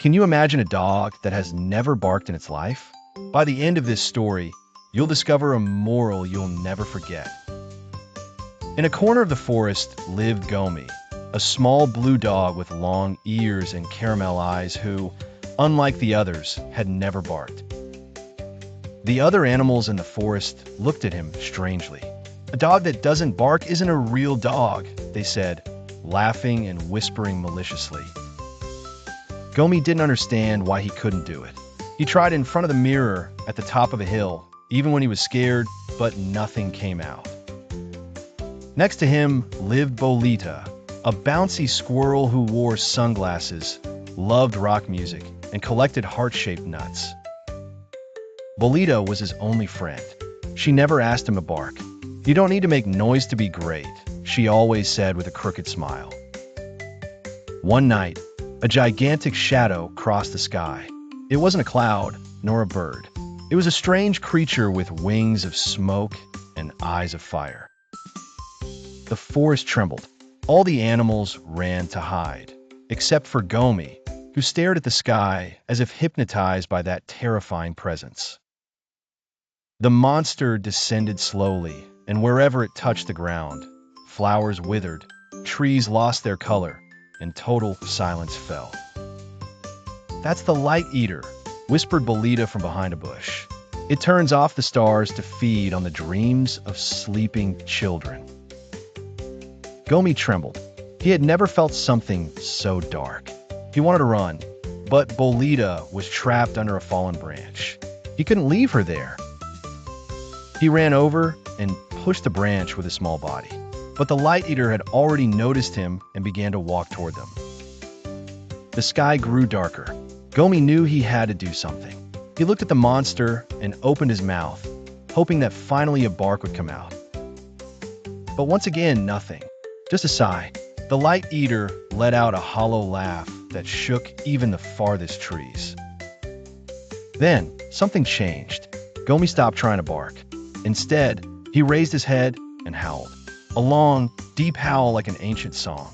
Can you imagine a dog that has never barked in its life? By the end of this story, you'll discover a moral you'll never forget. In a corner of the forest lived Gomi, a small blue dog with long ears and caramel eyes who, unlike the others, had never barked. The other animals in the forest looked at him strangely. A dog that doesn't bark isn't a real dog, they said, laughing and whispering maliciously. Gomi didn't understand why he couldn't do it. He tried in front of the mirror at the top of a hill, even when he was scared, but nothing came out. Next to him lived Bolita, a bouncy squirrel who wore sunglasses, loved rock music, and collected heart-shaped nuts. Bolita was his only friend. She never asked him to bark. "You don't need to make noise to be great," she always said with a crooked smile. One night, a gigantic shadow crossed the sky. It wasn't a cloud, nor a bird. It was a strange creature with wings of smoke and eyes of fire. The forest trembled. All the animals ran to hide, except for Gomi, who stared at the sky as if hypnotized by that terrifying presence. The monster descended slowly, and wherever it touched the ground, flowers withered, trees lost their color, and total silence fell. "That's the light eater," whispered Bolita from behind a bush. "It turns off the stars to feed on the dreams of sleeping children." Gomi trembled. He had never felt something so dark. He wanted to run, but Bolita was trapped under a fallen branch. He couldn't leave her there. He ran over and pushed the branch with his small body, but the light eater had already noticed him and began to walk toward them. The sky grew darker. Gomi knew he had to do something. He looked at the monster and opened his mouth, hoping that finally a bark would come out. But once again, nothing. Just a sigh. The light eater let out a hollow laugh that shook even the farthest trees. Then, something changed. Gomi stopped trying to bark. Instead, he raised his head and howled. A long, deep howl like an ancient song.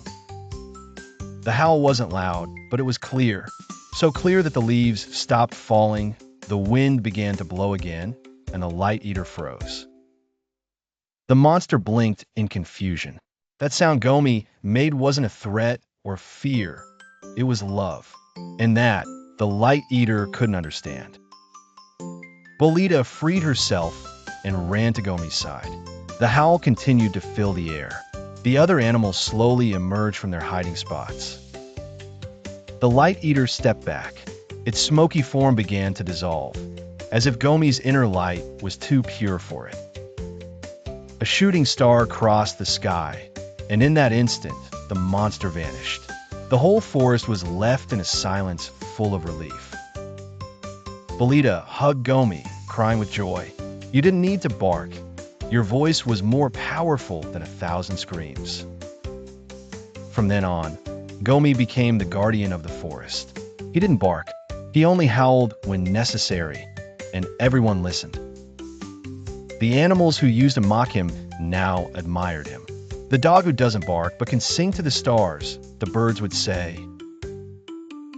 The howl wasn't loud, but it was clear. So clear that the leaves stopped falling, the wind began to blow again, and the light eater froze. The monster blinked in confusion. That sound Gomi made wasn't a threat or fear. It was love. And that, the light eater couldn't understand. Bolita freed herself and ran to Gomi's side. The howl continued to fill the air. The other animals slowly emerged from their hiding spots. The light eater stepped back. Its smoky form began to dissolve, as if Gomi's inner light was too pure for it. A shooting star crossed the sky, and in that instant, the monster vanished. The whole forest was left in a silence full of relief. Bolita hugged Gomi, crying with joy. "You didn't need to bark. Your voice was more powerful than 1,000 screams." From then on, Gomi became the guardian of the forest. He didn't bark. He only howled when necessary, and everyone listened. The animals who used to mock him now admired him. "The dog who doesn't bark but can sing to the stars," the birds would say.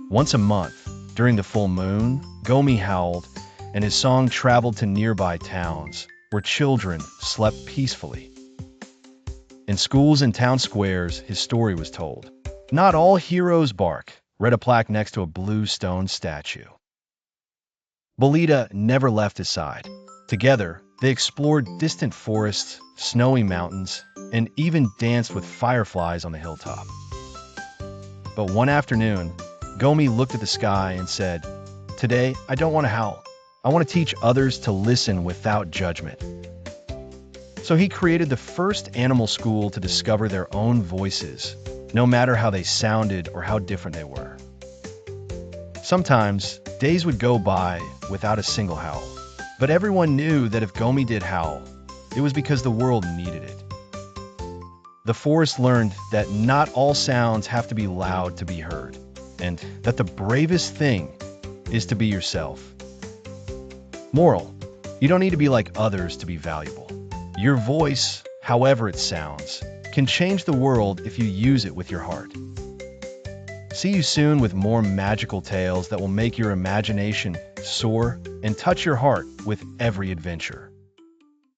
Once a month, during the full moon, Gomi howled, and his song traveled to nearby towns, where children slept peacefully. In schools and town squares, his story was told. "Not all heroes bark," read a plaque next to a blue stone statue. Bolita never left his side. Together, they explored distant forests, snowy mountains, and even danced with fireflies on the hilltop. But one afternoon, Gomi looked at the sky and said, "Today, I don't want to howl. I want to teach others to listen without judgment." So he created the first animal school to discover their own voices, no matter how they sounded or how different they were. Sometimes, days would go by without a single howl, but everyone knew that if Gomi did howl, it was because the world needed it. The forest learned that not all sounds have to be loud to be heard, and that the bravest thing is to be yourself. Moral: you don't need to be like others to be valuable. Your voice, however it sounds, can change the world if you use it with your heart. See you soon with more magical tales that will make your imagination soar and touch your heart with every adventure.